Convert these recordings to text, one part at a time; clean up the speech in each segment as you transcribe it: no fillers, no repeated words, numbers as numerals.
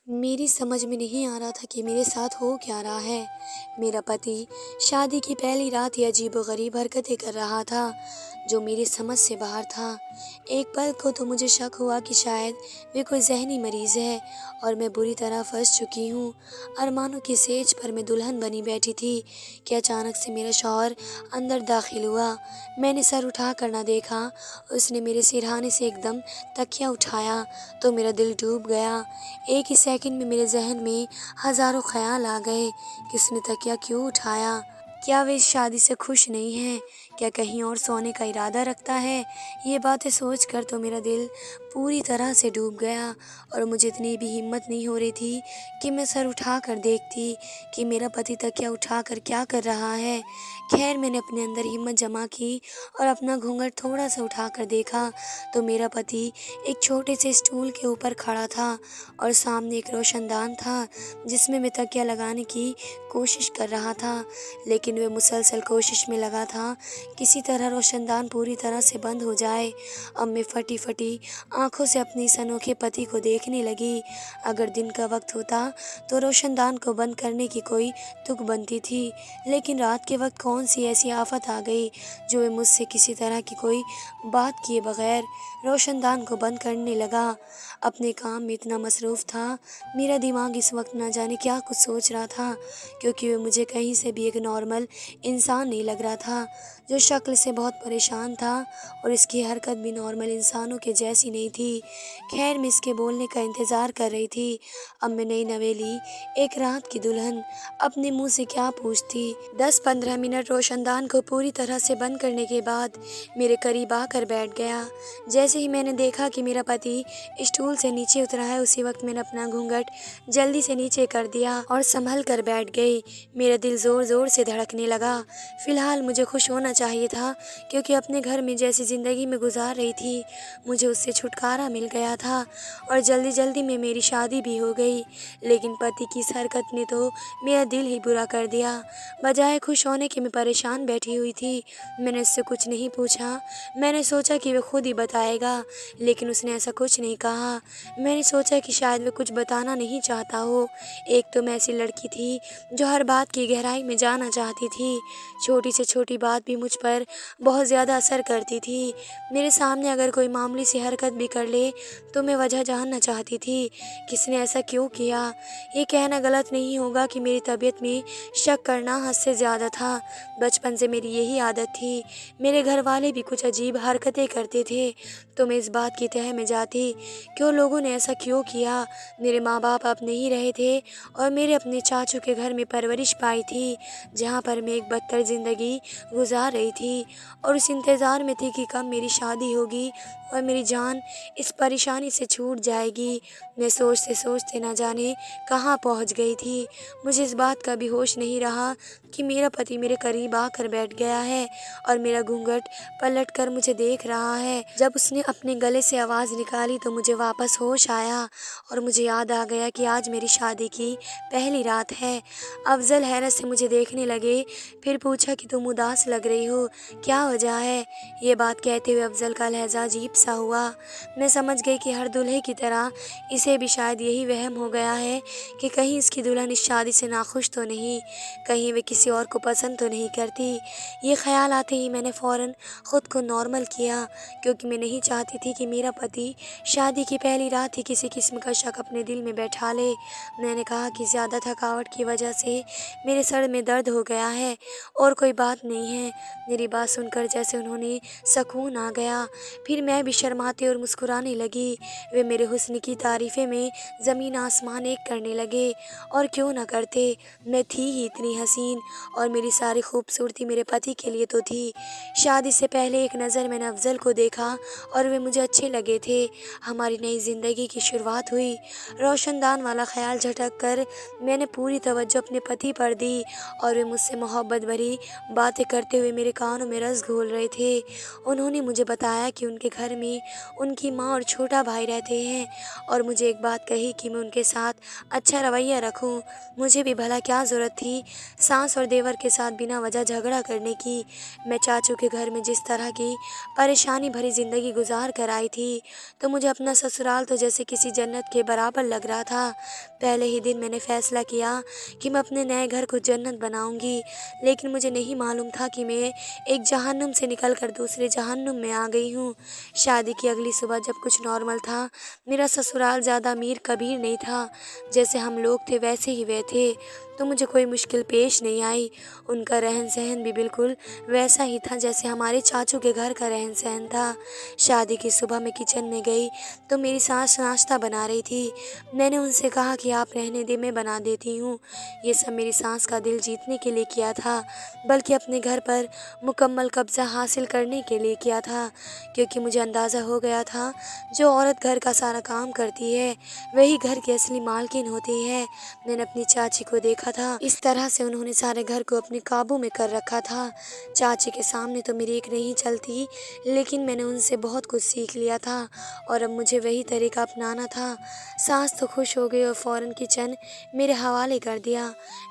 मेरी समझ में नहीं आ रहा था कि मेरे साथ हो क्या रहा है। मेरा पति शादी की पहली रात ही अजीबो-गरीब हरकतें कर रहा था, जो मेरी समझ से बाहर था। एक पल को तो मुझे शक हुआ कि शायद वे कोई ज़हनी मरीज़ है और मैं बुरी तरह फँस चुकी हूँ। अरमानों की सेज पर मैं दुल्हन बनी बैठी थी कि अचानक से मेरा शौहर अंदर दाखिल हुआ। मैंने सर उठा कर ना देखा, उसने मेरे सिरहाने से एकदम तकिया उठाया तो मेरा दिल डूब गया। एक ही सेकंड में मेरे ज़हन में हज़ारों ख़्याल आ गए कि उसने तकिया क्यों उठाया? क्या वे इस शादी से खुश नहीं हैं? क्या कहीं और सोने का इरादा रखता है? ये बातें सोचकर तो मेरा दिल पूरी तरह से डूब गया और मुझे इतनी भी हिम्मत नहीं हो रही थी कि मैं सर उठाकर देखती कि मेरा पति तकिया उठाकर क्या कर रहा है। खैर मैंने अपने अंदर हिम्मत जमा की और अपना घूंघट थोड़ा-सा उठाकर देखा तो मेरा पति एक छोटे से स्टूल के ऊपर खड़ा था और सामने एक रोशनदान था जिसमें मैं तकिया लगाने की कोशिश कर रहा था। लेकिन वह मुसलसल कोशिश में लगा था किसी तरह रोशनदान पूरी तरह से बंद हो जाए। अब मैं फटी-फटी आँखों से अपने इस अनोखे पति को देखने लगी। अगर दिन का वक्त होता तो रोशनदान को बंद करने की कोई तुक बनती थी, लेकिन रात के वक्त कौन-सी ऐसी आफ़त आ गई जो वह मुझसे किसी तरह की कोई बात किए बगैर रोशनदान को बंद करने लगा। अपने काम में इतना मसरूफ़ था, मेरा दिमाग इस वक्त ना जाने क्या कुछ सोच रहा था, क्योंकि वह मुझे कहीं से भी एक नॉर्मल इंसान नहीं लग रहा था, जो शक्ल से बहुत परेशान था और इसकी हरकत भी नॉर्मल इंसानों के जैसी नहीं थी। खैर मैं इसके बोलने का इंतज़ार कर रही थी। अब मैं नई नवेली एक रात की दुल्हन अपने मुँह से क्या पूछती। 10-15 मिनट रोशनदान को पूरी तरह से बंद करने के बाद मेरे करीब आकर बैठ गया। जैसे ही मैंने देखा कि मेरा पति स्टूल से नीचे उतरा है, उसी वक्त मैंने अपना घूंघट जल्दी से नीचे कर दिया और संभल कर बैठ गई। मेरा दिल ज़ोर ज़ोर से धड़कने लगा। फ़िलहाल मुझे खुश होना चाहिए था, क्योंकि अपने घर में जैसी ज़िंदगी में गुजार रही थी, मुझे उससे छुटकारा मिल गया था और जल्दी जल्दी में मेरी शादी भी हो गई। लेकिन पति की इस हरकत ने तो मेरा दिल ही बुरा कर दिया। बजाय खुश होने के मैं परेशान बैठी हुई थी। मैंने उससे कुछ नहीं पूछा। मैंने सोचा कि वह खुद ही बताएगा, लेकिन उसने ऐसा कुछ नहीं कहा। मैंने सोचा कि शायद वह कुछ बताना नहीं चाहता हो। एक तो मैं ऐसी लड़की थी जो हर बात की गहराई में जाना चाहती थी। छोटी से छोटी बात भी मुझ पर बहुत ज़्यादा असर करती थी। मेरे सामने अगर कोई मामूली सी हरकत भी कर ले तो मैं वजह जानना चाहती थी, किसने ऐसा क्यों किया। ये कहना गलत नहीं होगा कि मेरी तबीयत में शक करना हद से ज़्यादा था। बचपन से मेरी यही आदत थी। मेरे घर वाले भी कुछ अजीब हरकतें करते थे तो मैं इस बात की तह में जाती कि उन लोगों ने ऐसा क्यों किया। मेरे माँ बाप अब नहीं रहे थे और मेरे अपने चाचू के घर में परवरिश पाई थी, जहाँ पर मैं एक बदतर ज़िंदगी गुजार रही थी और उस इंतज़ार में थी कि कब मेरी शादी होगी और मेरी जान इस परेशानी से छूट जाएगी। मैं सोचते सोचते ना जाने कहाँ पहुँच गई थी। मुझे इस बात का भी होश नहीं रहा कि मेरा पति मेरे करीब आकर बैठ गया है और मेरा घूंघट पलट कर मुझे देख रहा है। जब उसने अपने गले से आवाज़ निकाली तो मुझे वापस होश आया और मुझे याद आ गया कि आज मेरी शादी की पहली रात है। अफ़ज़ल हैरत से मुझे देखने लगे, फिर पूछा कि तुम उदास लग रही हो, क्या वजह है? ये बात कहते हुए अफ़ज़ल का लहज़ा अजीब सा हुआ। मैं समझ गई कि हर दूल्हे की तरह इसे भी शायद यही वहम हो गया है कि कहीं इसकी दुल्हन इस शादी से नाखुश तो नहीं, कहीं वे किसी और को पसंद तो नहीं करती। ये ख़्याल आते ही मैंने फ़ौरन ख़ुद को नॉर्मल किया, क्योंकि मैं नहीं चाहती थी कि मेरा पति शादी की पहली रात ही किसी किस्म का शक अपने दिल में बैठा ले। मैंने कहा कि ज़्यादा थकावट की वजह से मेरे सर में दर्द हो गया है और कोई बात नहीं है। मेरी बात सुनकर जैसे उन्होंने सुकून आ गया। फिर मैं भी शर्माते और मुस्कुराने लगी। वे मेरे हुस्न की तारीफ़ें में ज़मीन आसमान एक करने लगे और क्यों ना करते, मैं थी ही इतनी हसीन और मेरी सारी खूबसूरती मेरे पति के लिए तो थी। शादी से पहले एक नज़र मैंने अफ़ज़ल को देखा और वे मुझे अच्छे लगे थे। हमारी नई ज़िंदगी की शुरुआत हुई। रोशनदान वाला ख़्याल झटक कर मैंने पूरी तवज्जो अपने पति पर दी और वे मुझसे मोहब्बत भरी बातें करते हुए मेरे कानों में रस घोल रहे थे। उन्होंने मुझे बताया कि उनके घर में उनकी माँ और छोटा भाई रहते हैं और मुझे एक बात कही कि मैं उनके साथ अच्छा रवैया रखूं। मुझे भी भला क्या ज़रूरत थी सास और देवर के साथ बिना वजह झगड़ा करने की। मैं चाचू के घर में जिस तरह की परेशानी भरी ज़िंदगी गुजार कर आई थी, तो मुझे अपना ससुराल तो जैसे किसी जन्नत के बराबर लग रहा था। पहले ही दिन मैंने फैसला किया कि मैं अपने नए घर को जन्नत बनाऊंगी, लेकिन मुझे नहीं मालूम था कि मैं एक जहन्नुम से निकलकर दूसरे जहन्नुम में आ गई हूँ। शादी की अगली सुबह जब कुछ नॉर्मल था, मेरा ससुराल ज़्यादा अमीर कबीर नहीं था, जैसे हम लोग थे वैसे ही वे थे, तो मुझे कोई मुश्किल पेश नहीं आई। उनका रहन सहन भी बिल्कुल वैसा ही था जैसे हमारे चाचू के घर का रहन सहन था। शादी की सुबह मैं किचन में गई तो मेरी सास नाश्ता बना रही थी। मैंने उनसे कहा कि आप रहने दे, मैं बना देती हूँ। ये सब मेरी सास का दिल जीतने के लिए किया था, बल्कि अपने घर पर मुकम्मल कब्जा हासिल करने के लिए किया था, क्योंकि मुझे अंदाज़ा हो गया था जो औरत घर का सारा काम करती है वही घर की असली मालकिन होती है। मैंने अपनी चाची को देखा था, इस तरह से उन्होंने सारे घर को अपने काबू में कर रखा था। चाची के सामने तो मेरी एक नहीं चलती, लेकिन मैंने उनसे बहुत कुछ सीख लिया था और अब मुझे वही तरीका अपनाना था। सास तो खुश हो गई और फ़ौरन किचन मेरे हवाले कर दिया।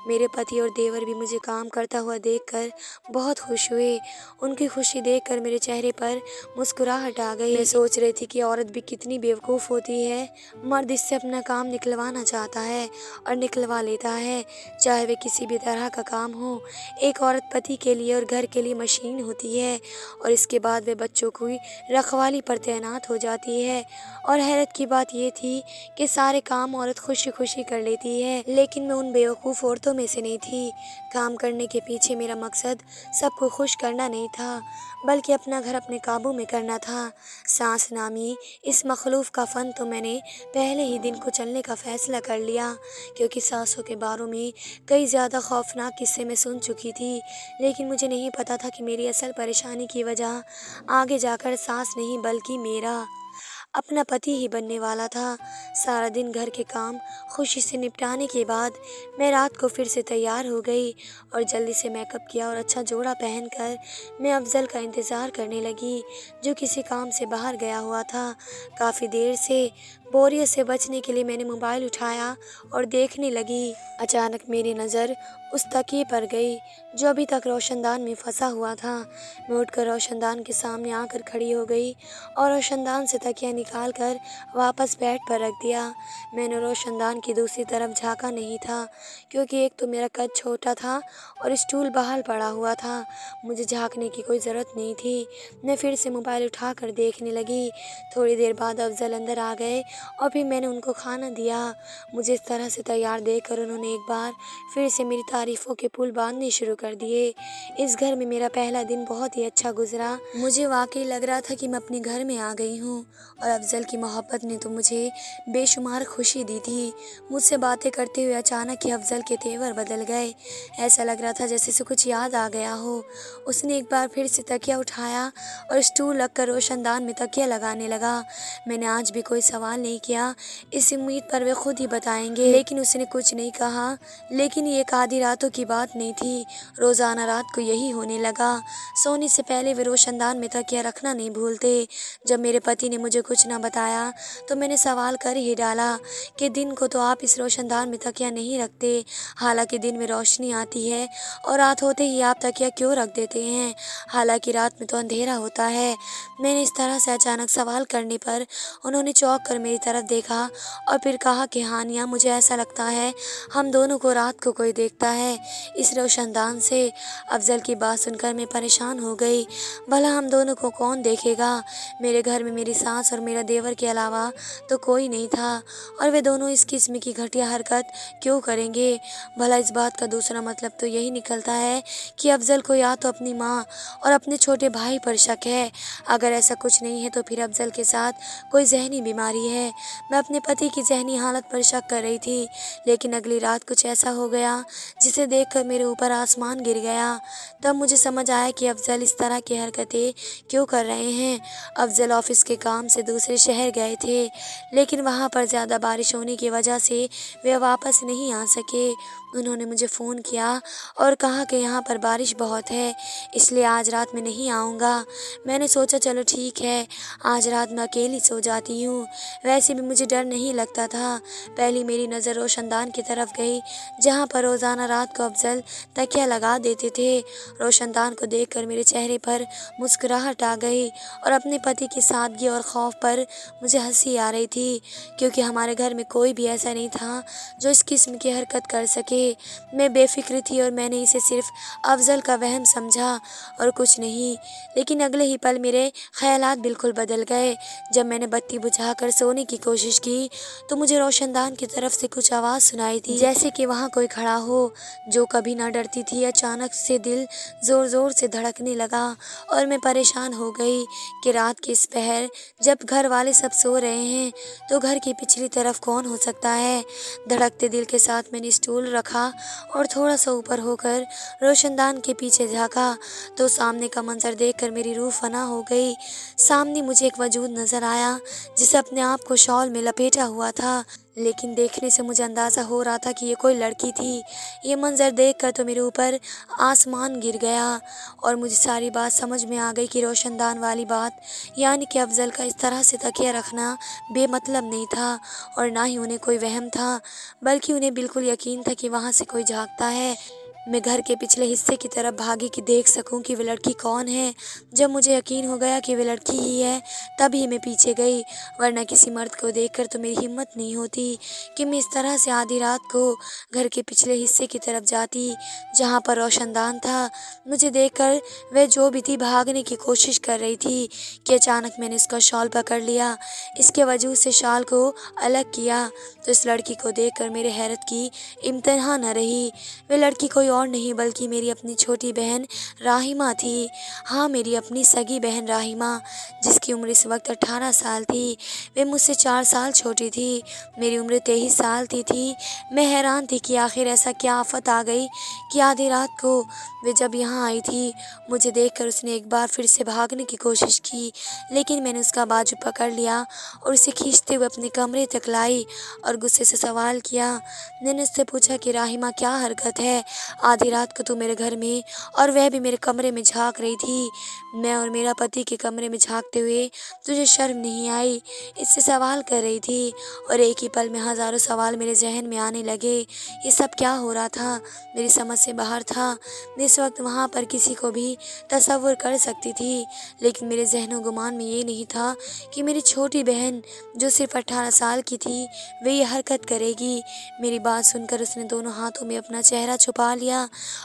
मेरे पति और देवर भी मुझे काम करता हुआ देखकर बहुत खुश हुए। उनकी खुशी देखकर मेरे चेहरे पर मुस्कुराहट आ गई। मैं सोच रही थी कि औरत भी कितनी बेवकूफ़ होती है। मर्द इससे अपना काम निकलवाना चाहता है और निकलवा लेता है, चाहे वे किसी भी तरह का काम हो। एक औरत पति के लिए और घर के लिए मशीन होती है और इसके बाद वे बच्चों की रखवाली पर तैनात हो जाती है। और हैरत की बात यह थी कि सारे काम औरत खुशी खुशी कर लेती है, लेकिन मैं उन बेवकूफ़ औरतों में से नहीं थी। काम करने के पीछे मेरा मकसद सबको खुश करना नहीं था, बल्कि अपना घर अपने काबू में करना था। सांस नामी इस मखलूफ़ का फ़न तो मैंने पहले ही दिन को चलने का फ़ैसला कर लिया, क्योंकि सासों के बारों में कई ज़्यादा खौफनाक किस्से मैं सुन चुकी थी। लेकिन मुझे नहीं पता था कि मेरी असल परेशानी की वजह आगे जाकर सास नहीं बल्कि मेरा अपना पति ही बनने वाला था। सारा दिन घर के काम खुशी से निपटाने के बाद मैं रात को फिर से तैयार हो गई और जल्दी से मेकअप किया और अच्छा जोड़ा पहनकर मैं अफजल का इंतज़ार करने लगी, जो किसी काम से बाहर गया हुआ था। काफ़ी देर से बोरियत से बचने के लिए मैंने मोबाइल उठाया और देखने लगी। अचानक मेरी नज़र उस तकिए पर गई जो अभी तक रोशनदान में फंसा हुआ था। मैं उठकर रोशनदान के सामने आकर खड़ी हो गई और रोशनदान से तकिया निकाल कर वापस बेड पर रख दिया। मैंने रोशनदान की दूसरी तरफ झाँका नहीं था, क्योंकि एक तो मेरा कद छोटा था और स्टूल बाहर पड़ा हुआ था। मुझे झाँकने की कोई ज़रूरत नहीं थी। मैं फिर से मोबाइल उठाकर देखने लगी। थोड़ी देर बाद अफजल अंदर आ गए और फिर मैंने उनको खाना दिया। मुझे इस तरह से तैयार देखकर उन्होंने एक बार फिर से मेरी तारीफ़ों के पुल बांधने शुरू कर दिए। इस घर में मेरा पहला दिन बहुत ही अच्छा गुजरा। मुझे वाकई लग रहा था कि मैं अपने घर में आ गई हूँ और अफजल की मोहब्बत ने तो मुझे बेशुमार खुशी दी थी। मुझसे बातें करते हुए अचानक ही अफजल के तेवर बदल गए। ऐसा लग रहा था जैसे से कुछ याद आ गया हो। उसने एक बार फिर से तकिया उठाया और स्टूल रखकर रोशनदान में तकिया लगाने लगा। मैंने आज भी कोई सवाल नहीं किया, इस उम्मीद पर वे खुद ही बताएंगे, लेकिन उसने कुछ नहीं कहा। लेकिन ये एक आधी रातों की बात नहीं थी, रोज़ाना रात को यही होने लगा। सोने से पहले वे रोशनदान में तकिया रखना नहीं भूलते। जब मेरे पति ने मुझे कुछ ना बताया तो मैंने सवाल कर ही डाला कि दिन को तो आप इस रोशनदान में तकिया नहीं रखते, हालांकि दिन में रोशनी आती है, और रात होते ही आप तकिया क्यों रख देते हैं, हालांकि रात में तो अंधेरा होता है। मैंने इस तरह से अचानक सवाल करने पर उन्होंने चौंक कर मेरी तरफ देखा और फिर कहा कि हानिया, मुझे ऐसा लगता है हम दोनों को रात को कोई देखता है इस रोशनदान से। अफजल की बात सुनकर मैं परेशान हो गई। भला हम दोनों को कौन देखेगा? मेरे घर में मेरी सास और मेरा देवर के अलावा तो कोई नहीं था, और वे दोनों इस किस्म की घटिया हरकत क्यों करेंगे? भला इस बात का दूसरा मतलब तो यही निकलता है कि अफजल को या तो अपनी माँ और अपने छोटे भाई पर शक है। अगर ऐसा कुछ नहीं है तो फिर अफजल के साथ कोई जहनी बीमारी है। है। मैं अपने पति की ज़हनी हालत पर शक कर रही थी, लेकिन अगली रात कुछ ऐसा हो गया जिसे देखकर मेरे ऊपर आसमान गिर गया। तब मुझे समझ आया कि अफ़ज़ल इस तरह की हरकतें क्यों कर रहे हैं। अफ़ज़ल ऑफ़िस के काम से दूसरे शहर गए थे, लेकिन वहाँ पर ज़्यादा बारिश होने की वजह से वे वापस नहीं आ सके। उन्होंने मुझे फ़ोन किया और कहा कि यहाँ पर बारिश बहुत है, इसलिए आज रात में नहीं आऊँगा। मैंने सोचा चलो ठीक है, आज रात मैं अकेली सो जाती हूँ। वैसे भी मुझे डर नहीं लगता था। पहली मेरी नज़र रोशनदान की तरफ गई, जहाँ पर रोज़ाना रात को अफ़ज़ल तकिया लगा देते थे। रोशनदान को देखकर मेरे चेहरे पर मुस्कुराहट आ गई और अपने पति की सादगी और खौफ पर मुझे हंसी आ रही थी, क्योंकि हमारे घर में कोई भी ऐसा नहीं था जो इस किस्म की हरकत कर सके। मैं बेफिक्र थी और मैंने इसे सिर्फ अफ़ज़ल का वहम समझा और कुछ नहीं। लेकिन अगले ही पल मेरे ख़यालात बिल्कुल बदल गए। जब मैंने बत्ती बुझाकर सोने की कोशिश की तो मुझे रोशनदान की तरफ से कुछ आवाज़ सुनाई थी, जैसे कि वहाँ कोई खड़ा हो। जो कभी ना डरती थी, अचानक से दिल ज़ोर ज़ोर से धड़कने लगा और मैं परेशान हो गई कि रात के इस पहर जब घर वाले सब सो रहे हैं तो घर की पिछली तरफ कौन हो सकता है। धड़कते दिल के साथ मैंने स्टूल रखा और थोड़ा सा ऊपर होकर रोशनदान के पीछे झाँका तो सामने का मंजर देखकर मेरी रूह फना हो गई। सामने मुझे एक वजूद नज़र आया जिसे अपने आप को शॉल में लपेटा हुआ था, लेकिन देखने से मुझे अंदाज़ा हो रहा था कि ये कोई लड़की थी। ये मंज़र देखकर तो मेरे ऊपर आसमान गिर गया और मुझे सारी बात समझ में आ गई कि रोशनदान वाली बात, यानी कि अफ़ज़ल का इस तरह से तकिया रखना बेमतलब नहीं था और ना ही उन्हें कोई वहम था, बल्कि उन्हें बिल्कुल यकीन था कि वहाँ से कोई झाँकता है। मैं घर के पिछले हिस्से की तरफ भागी कि देख सकूं कि वे लड़की कौन है। जब मुझे यकीन हो गया कि वे लड़की ही है, तभी मैं पीछे गई, वरना किसी मर्द को देखकर तो मेरी हिम्मत नहीं होती कि मैं इस तरह से आधी रात को घर के पिछले हिस्से की तरफ जाती जहां पर रोशनदान था। मुझे देखकर वह जो भी थी भागने की कोशिश कर रही थी कि अचानक मैंने उसका शॉल पकड़ लिया। इसके वजूद से शॉल को अलग किया तो इस लड़की को देखकर मेरे हैरत की इम्तहा न रही। वह लड़की कोई और नहीं बल्कि मेरी अपनी छोटी बहन राहिमा थी। हाँ, मेरी अपनी सगी बहन राहिमा, जिसकी उम्र इस वक्त 18 साल थी। वे मुझसे 4 साल छोटी थी। मेरी उम्र 23 साल की थी। मैं हैरान थी कि आखिर ऐसा क्या आफत आ गई कि आधी रात को वे जब यहाँ आई थी, मुझे देखकर उसने एक बार फिर से भागने की कोशिश की, लेकिन मैंने उसका बाजू पकड़ लिया और उसे खींचते हुए अपने कमरे तक लाई और गुस्से से सवाल किया। मैंने उससे पूछा कि राहिमा, क्या हरकत है? आधी रात को तू मेरे घर में और वह भी मेरे कमरे में झांक रही थी। मैं और मेरा पति के कमरे में झांकते हुए तुझे शर्म नहीं आई? इससे सवाल कर रही थी और एक ही पल में हज़ारों सवाल मेरे जहन में आने लगे। ये सब क्या हो रहा था? मेरी समझ से बाहर था। मैं इस वक्त वहाँ पर किसी को भी तसव्वुर कर सकती थी, लेकिन मेरे ज़हनो गुमान में ये नहीं था कि मेरी छोटी बहन जो सिर्फ 18 साल की थी वे ये हरकत करेगी। मेरी बात सुनकर उसने दोनों हाथों में अपना चेहरा छुपा लिया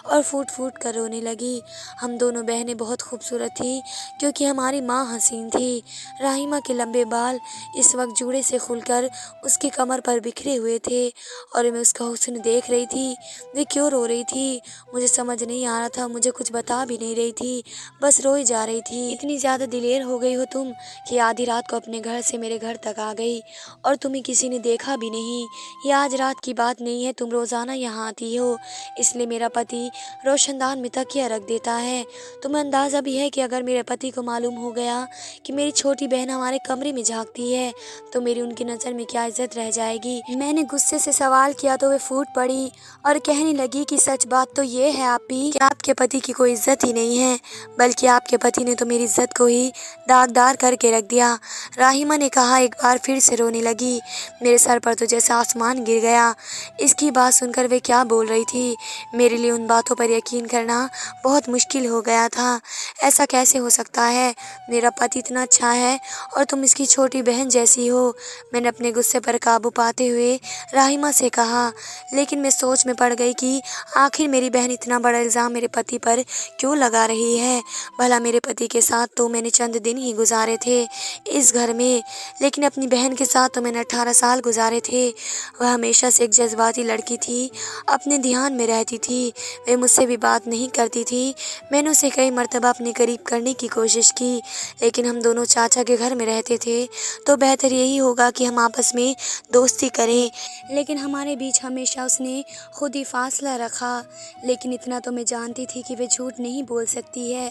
और फूट फूट कर रोने लगी। हम दोनों बहनें बहुत खूबसूरत थी क्योंकि हमारी माँ हसीन थी। राहिमा के लंबे बाल इस वक्त जूड़े से खुलकर उसकी कमर पर बिखरे हुए थे और मैं उसका हुस्न देख रही थी। वे क्यों रो रही थी मुझे समझ नहीं आ रहा था। मुझे कुछ बता भी नहीं रही थी, बस रोई जा रही थी। इतनी ज़्यादा दिलेर हो गई हो तुम कि आधी रात को अपने घर से मेरे घर तक आ गई और तुम्हें किसी ने देखा भी नहीं। ये आज रात की बात नहीं है, तुम रोज़ाना यहाँ आती हो, इसलिए मेरा पति रोशनदान में तकिया रख देता है। तुम्हें अंदाज़ा भी है कि अगर मेरे पति को मालूम हो गया कि मेरी छोटी बहन हमारे कमरे में झांकती है तो मेरी उनकी नज़र में क्या इज्जत रह जाएगी। मैंने गुस्से से सवाल किया तो वे फूट पड़ी और कहने लगी कि सच बात तो ये है आपी कि आपके पति की कोई इज्जत ही नहीं है, बल्कि आपके पति ने तो मेरी इज्जत को ही दागदार करके रख दिया। राहिमा ने कहा। एक बार फिर से रोने लगी। मेरे सर पर तो जैसा आसमान गिर गया। इसकी बात सुनकर वे क्या बोल रही थी, मेरे लिए उन बातों पर यकीन करना बहुत मुश्किल हो गया था। ऐसा कैसे हो सकता है? मेरा पति इतना अच्छा है और तुम इसकी छोटी बहन जैसी हो। मैंने अपने गुस्से पर काबू पाते हुए राहिमा से कहा, लेकिन मैं सोच में पड़ गई कि आखिर मेरी बहन इतना बड़ा इल्ज़ाम मेरे पति पर क्यों लगा रही है। भला मेरे पति के साथ तो मैंने चंद दिन ही गुजारे थे इस घर में, लेकिन अपनी बहन के साथ तो मैंने 18 साल गुजारे थे। वह हमेशा से एक जज्बाती लड़की थी, अपने ध्यान में रहती थी। थी, वे मुझसे भी बात नहीं करती थी। मैंने उसे कई मर्तबा अपने करीब करने की कोशिश की, लेकिन हम दोनों चाचा के घर में रहते थे, तो बेहतर यही होगा कि हम आपस में दोस्ती करें। लेकिन हमारे बीच हमेशा उसने खुद ही फासला रखा। लेकिन इतना तो मैं जानती थी कि वे झूठ नहीं बोल सकती है।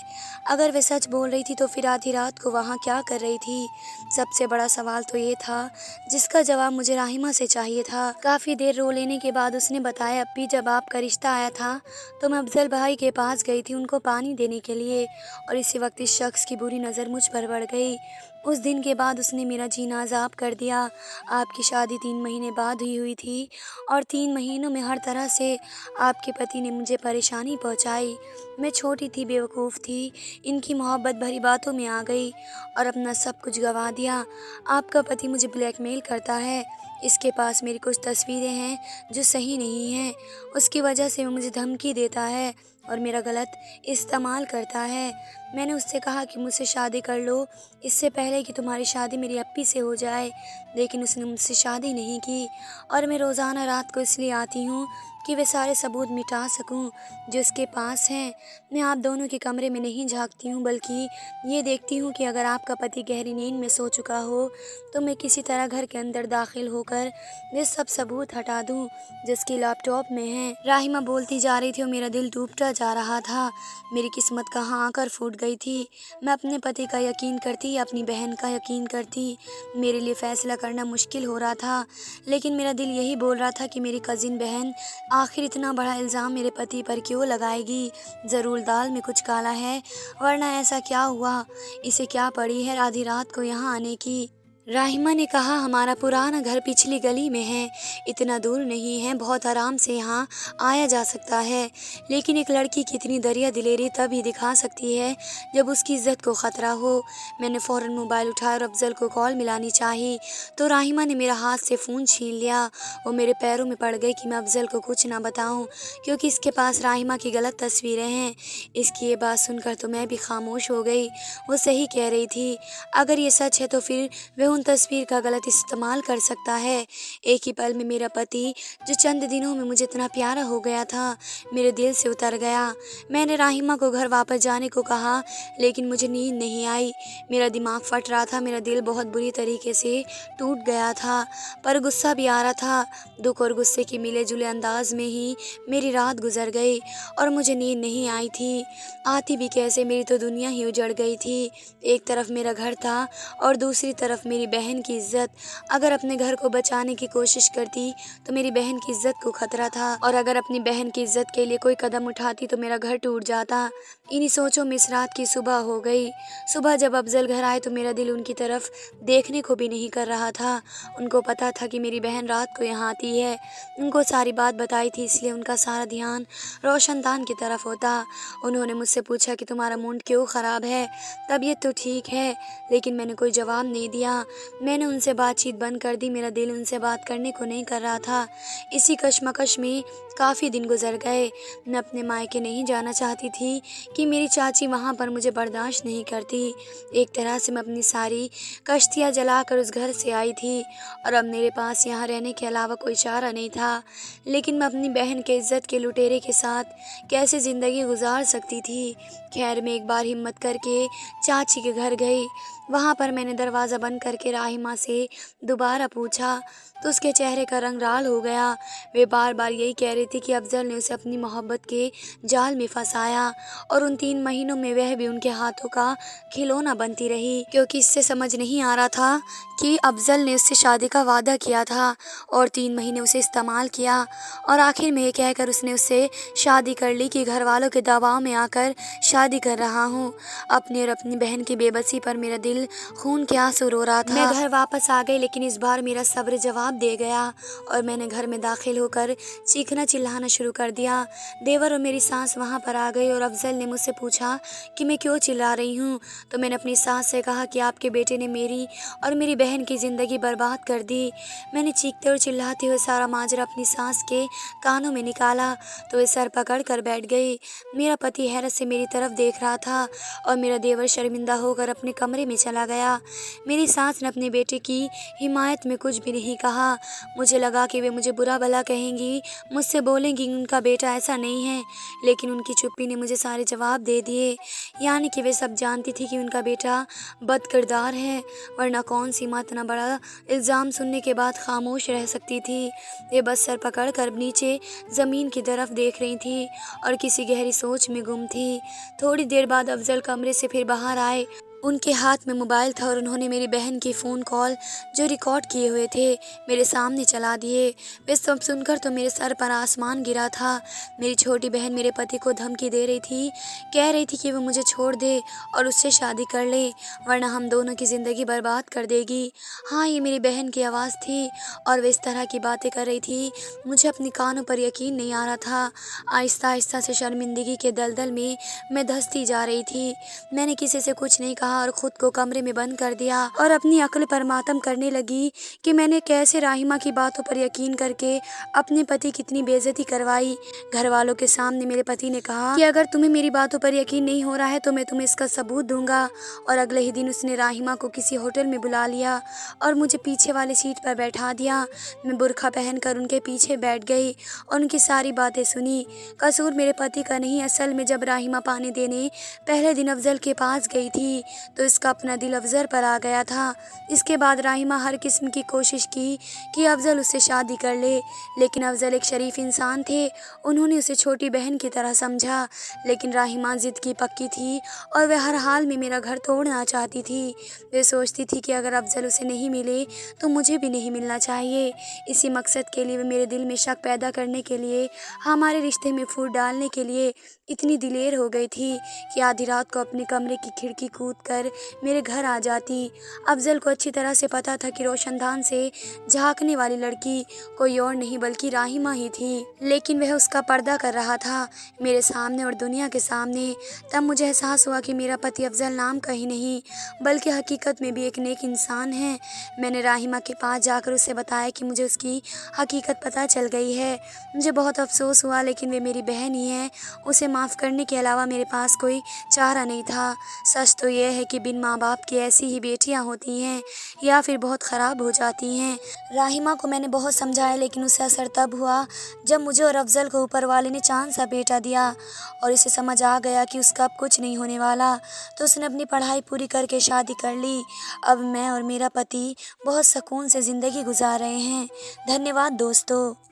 अगर वे सच बोल रही थी तो फिर आधी रात को वहाँ क्या कर रही थी? सबसे बड़ा सवाल तो ये था जिसका जवाब मुझे राहिमा से चाहिए था। काफ़ी देर रो लेने के बाद उसने बताया, अब्बी जब आपका रिश्ता आया था तो मैं अफजल भाई के पास गई थी उनको पानी देने के लिए, और इसी वक्त इस शख्स की बुरी नज़र मुझ पर पड़ गई। उस दिन के बाद उसने मेरा जीना अजाब कर दिया। आपकी शादी 3 महीने बाद ही हुई थी और 3 महीनों में हर तरह से आपके पति ने मुझे परेशानी पहुंचाई। मैं छोटी थी, बेवकूफ़ थी, इनकी मोहब्बत भरी बातों में आ गई और अपना सब कुछ गंवा दिया। आपका पति मुझे ब्लैकमेल करता है। इसके पास मेरी कुछ तस्वीरें हैं जो सही नहीं हैं। उसकी वजह से वो मुझे धमकी देता है और मेरा गलत इस्तेमाल करता है। मैंने उससे कहा कि मुझसे शादी कर लो इससे पहले कि तुम्हारी शादी मेरी अप्पी से हो जाए, लेकिन उसने मुझसे शादी नहीं की। और मैं रोज़ाना रात को इसलिए आती हूँ कि वे सारे सबूत मिटा सकूं जो उसके पास हैं। मैं आप दोनों के कमरे में नहीं झांकती हूँ, बल्कि ये देखती हूँ कि अगर आपका पति गहरी नींद में सो चुका हो तो मैं किसी तरह घर के अंदर दाखिल होकर वे सब सबूत हटा दूँ जिसकी लैपटॉप में है। राहिमा बोलती जा रही थी और मेरा दिल टूटता जा रहा था। मेरी किस्मत कहाँ आकर फूट गई थी। मैं अपने पति का यकीन करती या अपनी बहन का यकीन करती, मेरे लिए फ़ैसला करना मुश्किल हो रहा था। लेकिन मेरा दिल यही बोल रहा था कि मेरी कज़िन बहन आखिर इतना बड़ा इल्ज़ाम मेरे पति पर क्यों लगाएगी? ज़रूर दाल में कुछ काला है, वरना ऐसा क्या हुआ? इसे क्या पड़ी है आधी रात को यहाँ आने की? राहिमा ने कहा, हमारा पुराना घर पिछली गली में है, इतना दूर नहीं है, बहुत आराम से यहाँ आया जा सकता है। लेकिन एक लड़की की इतनी दरिया दिलेरी तभी दिखा सकती है जब उसकी इज्जत को ख़तरा हो। मैंने फ़ौरन मोबाइल उठाया और अफजल को कॉल मिलानी चाही तो राहिमा ने मेरा हाथ से फ़ोन छीन लिया। वो मेरे पैरों में पड़ गई कि मैं अफजल को कुछ ना बताऊँ, क्योंकि इसके पास राहिमा की गलत तस्वीरें हैं। इसकी ये बात सुनकर तो मैं भी खामोश हो गई। वो सही कह रही थी। अगर ये सच है तो फिर वह उन तस्वीर का गलत इस्तेमाल कर सकता है। एक ही पल में मेरा पति, जो चंद दिनों में मुझे इतना प्यारा हो गया था, मेरे दिल से उतर गया। मैंने राहिमा को घर वापस जाने को कहा, लेकिन मुझे नींद नहीं आई। मेरा दिमाग फट रहा था, मेरा दिल बहुत बुरी तरीके से टूट गया था, पर गुस्सा भी आ रहा था। दुख और गुस्से के मिले जुले अंदाज में ही मेरी रात गुजर गई और मुझे नींद नहीं आई थी। आती भी कैसे, मेरी तो दुनिया ही उजड़ गई थी। एक तरफ मेरा घर था और दूसरी तरफ मेरी बहन की इज्जत। अगर अपने घर को बचाने की कोशिश करती तो मेरी बहन की इज्जत को खतरा था, और अगर अपनी बहन की इज्जत के लिए कोई कदम उठाती तो मेरा घर टूट जाता। इन्हीं सोचों में इस रात की सुबह हो गई। सुबह जब अफजल घर आए तो मेरा दिल उनकी तरफ देखने को भी नहीं कर रहा था। उनको पता था कि मेरी बहन रात को यहाँ आती है। उनको सारी बात बताई थी, इसलिए उनका सारा ध्यान रोशनदान की तरफ होता। उन्होंने मुझसे पूछा कि तुम्हारा मूड क्यों ख़राब है, तबीयत तो ठीक है, लेकिन मैंने कोई जवाब नहीं दिया। मैंने उनसे बातचीत बंद कर दी। मेरा दिल उनसे बात करने को नहीं कर रहा था। इसी कश्मकश में काफ़ी दिन गुजर गए। मैं अपने मायके नहीं जाना चाहती थी कि मेरी चाची वहाँ पर मुझे बर्दाश्त नहीं करती। एक तरह से मैं अपनी सारी कश्तियाँ जलाकर उस घर से आई थी और अब मेरे पास यहाँ रहने के अलावा कोई चारा नहीं था। लेकिन मैं अपनी बहन के इज्जत के लुटेरे के साथ कैसे ज़िंदगी गुजार सकती थी। खैर, मैं एक बार हिम्मत करके चाची के घर गई। वहाँ पर मैंने दरवाज़ा बंद करके राहिमा से दोबारा पूछा तो उसके चेहरे का रंग लाल हो गया। वे बार बार यही कह रही थी कि अफजल ने उसे अपनी मोहब्बत के जाल में फंसाया और उन 3 महीनों में वह भी उनके हाथों का खिलौना बनती रही, क्योंकि इससे समझ नहीं आ रहा था कि अफजल ने उससे शादी का वादा किया था और 3 महीने उसे इस्तेमाल किया, और आखिर में ये कहकर उसने उससे शादी कर ली कि घर वालों के दबाव में आकर शादी कर रहा हूँ। अपनी और अपनी बहन की बेबसी पर मेरा दिल खून के आंसू रो रहा था। मैं घर वापस आ गई, लेकिन इस बार मेरा सब्र जवाब दे गया और मैंने घर में दाखिल होकर चीखना चिल्लाना शुरू कर दिया। देवर और मेरी सास वहाँ पर आ गई और अफजल ने मुझसे पूछा कि मैं क्यों चिल्ला रही हूँ, तो मैंने अपनी सास से कहा कि आपके बेटे ने मेरी और मेरी बहन की ज़िंदगी बर्बाद कर दी। मैंने चीखते और चिल्लाते हुए सारा माजरा अपनी सास के कानों में निकाला तो वे सर पकड़ कर बैठ गई। मेरा पति हैरत से मेरी तरफ देख रहा था और मेरा देवर शर्मिंदा होकर अपने कमरे में चला गया। मेरी सास ने अपने बेटे की हिमायत में कुछ भी नहीं कहा कहा। मुझे लगा कि वे मुझे बुरा भला कहेंगी, मुझसे बोलेंगी उनका बेटा ऐसा नहीं है, लेकिन उनकी चुप्पी ने मुझे सारे जवाब दे दिए। यानी कि वे सब जानती थी कि उनका बेटा बदकिरदार है, वरना कौन सी माँ इतना बड़ा इल्ज़ाम सुनने के बाद खामोश रह सकती थी। वे बस सर पकड़ कर नीचे ज़मीन की तरफ देख रही थी और किसी गहरी सोच में गुम थी। थोड़ी देर बाद अफ़ज़ल कमरे से फिर बाहर आए। उनके हाथ में मोबाइल था और उन्होंने मेरी बहन की फ़ोन कॉल जो रिकॉर्ड किए हुए थे मेरे सामने चला दिए। वे सब सुनकर तो मेरे सर पर आसमान गिरा था। मेरी छोटी बहन मेरे पति को धमकी दे रही थी, कह रही थी कि वो मुझे छोड़ दे और उससे शादी कर ले, वरना हम दोनों की ज़िंदगी बर्बाद कर देगी। हाँ, ये मेरी बहन की आवाज़ थी और वे इस तरह की बातें कर रही थी, मुझे अपने कानों पर यकीन नहीं आ रहा था। आहिस्ता आहिस्ता से शर्मिंदगी के दलदल में मैं धंसती जा रही थी। मैंने किसी से कुछ नहीं कहा और खुद को कमरे में बंद कर दिया और अपनी अक्ल पर मातम करने लगी कि मैंने कैसे राहिमा की बातों पर यकीन करके अपने पति की इतनी बेइज्जती करवाई। घर वालों के सामने मेरे पति ने कहा कि अगर तुम्हें मेरी बातों पर यकीन नहीं हो रहा है तो मैं तुम्हें इसका सबूत दूंगा। और अगले ही दिन उसने राहिमा को किसी होटल में बुला लिया और मुझे पीछे वाली सीट पर बैठा दिया। मैं बुर्खा पहनकर उनके पीछे बैठ गई और उनकी सारी बातें सुनी। कसूर मेरे पति का नहीं, असल में जब राहिमा पानी देने पहले दिन अफ़ज़ल के पास गई थी तो इसका अपना दिल अफ़ज़ल पर आ गया था। इसके बाद राहिमा हर किस्म की कोशिश की कि अफ़ज़ल उससे शादी कर ले, लेकिन अफ़ज़ल एक शरीफ इंसान थे, उन्होंने उसे छोटी बहन की तरह समझा। लेकिन राहिमा ज़िद की पक्की थी और वह हर हाल में मेरा घर तोड़ना चाहती थी। वे सोचती थी कि अगर अफ़ज़ल उसे नहीं मिले तो मुझे भी नहीं मिलना चाहिए। इसी मकसद के लिए वे मेरे दिल में शक पैदा करने के लिए, हमारे रिश्ते में फूट डालने के लिए इतनी दिलेर हो गई थी कि आधी रात को अपने कमरे की खिड़की कूदकर मेरे घर आ जाती। अफ़ज़ल को अच्छी तरह से पता था कि रोशनदान से झांकने वाली लड़की कोई और नहीं बल्कि राहिमा ही थी, लेकिन वह उसका पर्दा कर रहा था मेरे सामने और दुनिया के सामने। तब मुझे एहसास हुआ कि मेरा पति अफ़ज़ल नाम का ही नहीं बल्कि हकीकत में भी एक नेक इंसान है। मैंने राहिमा के पास जाकर उसे बताया कि मुझे उसकी हकीकत पता चल गई है। मुझे बहुत अफसोस हुआ, लेकिन वे मेरी बहन ही है, उसे माफ़ करने के अलावा मेरे पास कोई चारा नहीं था। सच तो यह है कि बिन माँ बाप की ऐसी ही बेटियाँ होती हैं या फिर बहुत ख़राब हो जाती हैं। राहिमा को मैंने बहुत समझाया, लेकिन उसे असर तब हुआ जब मुझे और अफ़ज़ल को ऊपर वाले ने चाँद सा बेटा दिया और इसे समझ आ गया कि उसका अब कुछ नहीं होने वाला, तो उसने अपनी पढ़ाई पूरी करके शादी कर ली। अब मैं और मेरा पति बहुत सुकून से ज़िंदगी गुजार रहे हैं। धन्यवाद दोस्तों।